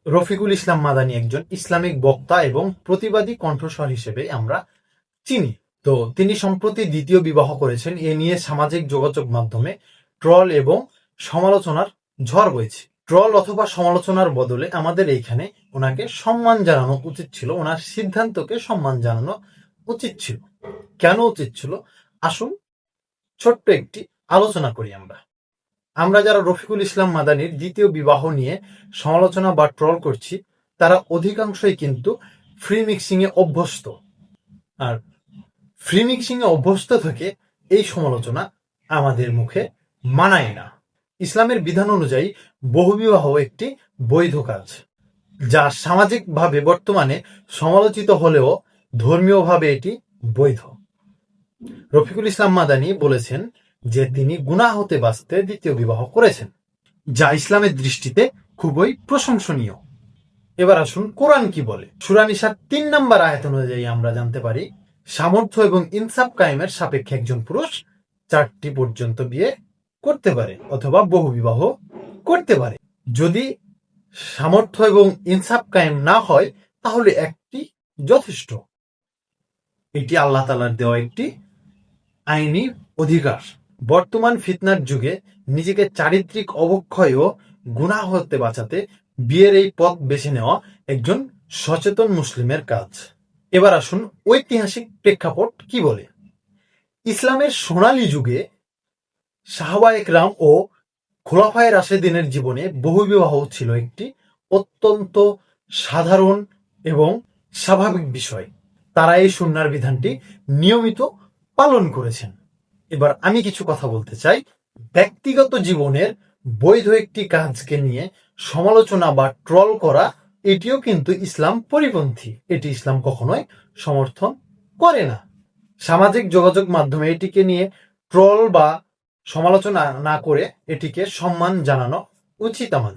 রফিকুল ইসলাম মাদানী একজন ইসলামিক বক্তা এবং প্রতিবাদী কণ্ঠস্বর হিসেবে আমরা চিনি। তো তিনি সম্প্রতি দ্বিতীয় বিবাহ করেছেন। এ নিয়ে সামাজিক যোগাযোগ মাধ্যমে ট্রল এবং সমালোচনার ঝড় বইছে। ট্রল অথবা সমালোচনার বদলে আমাদের এইখানে ওনাকে সম্মান জানানো উচিত ছিল, ওনার সিদ্ধান্তকে সম্মান জানানো উচিত ছিল। কেন উচিত ছিল? আসুন ছোট্ট একটি আলোচনা করি। আমরা যারা রফিকুল ইসলাম মাদানীর দ্বিতীয় বিবাহ নিয়ে সমালোচনা বা ট্রল করছি, তারা অধিকাংশই কিন্তু ফ্রি মিক্সিং এ অভ্যস্ত। আর ফ্রি মিক্সিং এ অভ্যস্ত থেকে এই সমালোচনা আমাদের মুখে মানায় না। ইসলামের বিধান অনুযায়ী বহুবিবাহ একটি বৈধ কাজ, যা সামাজিকভাবে বর্তমানে সমালোচিত হলেও ধর্মীয়ভাবে এটি বৈধ। রফিকুল ইসলাম মাদানী বলেছেন যে তিনি গুনাহ হতে বাঁচতে দ্বিতীয় বিবাহ করেছেন, যা ইসলামের দৃষ্টিতে খুবই প্রশংসনীয়। এবার আসুন কোরআন কি বলে। সূরা নিসার ৩ নম্বর আয়াত অনুযায়ী আমরা জানতে পারি, সামর্থ্য এবং ইনসাফ কায়েমের সাপেক্ষে একজন পুরুষ 4টি পর্যন্ত বিয়ে করতে পারে অথবা বহু বিবাহ করতে পারে। যদি সামর্থ্য এবং ইনসাফ কায়েম না হয় তাহলে একটি যথেষ্ট। এটি আল্লাহ তাআলার দেওয়া একটি আইনি অধিকার। বর্তমান ফিতনার যুগে নিজেকে চারিত্রিক অবক্ষয় ও গুনাহ হতে বাঁচাতে বিয়ের এই পথ বেছে নেওয়া একজন সচেতন মুসলিমের কাজ। এবার আসুন ঐতিহাসিক প্রেক্ষাপট কি বলে। ইসলামের সোনালী যুগে সাহাবায়ে কেরাম ও খোলাফায়ে রাশেদিনের জীবনে বহুবিবাহ ছিল একটি অত্যন্ত সাধারণ এবং স্বাভাবিক বিষয়। তারা এই সুন্নাহর বিধানটি নিয়মিত পালন করেছেন। এবার আমি কিছু কথা বলতে চাই। ব্যক্তিগত জীবনের বৈধ একটি কাজকে নিয়ে সমালোচনা বা ট্রল করা, এটিও কিন্তু ইসলাম পরিপন্থী। এটি ইসলাম কখনোই সমর্থন করে না। সামাজিক যোগাযোগ মাধ্যমে এটিকে নিয়ে ট্রল বা সমালোচনা না করে এটিকে সম্মান জানানো উচিত আমাদের।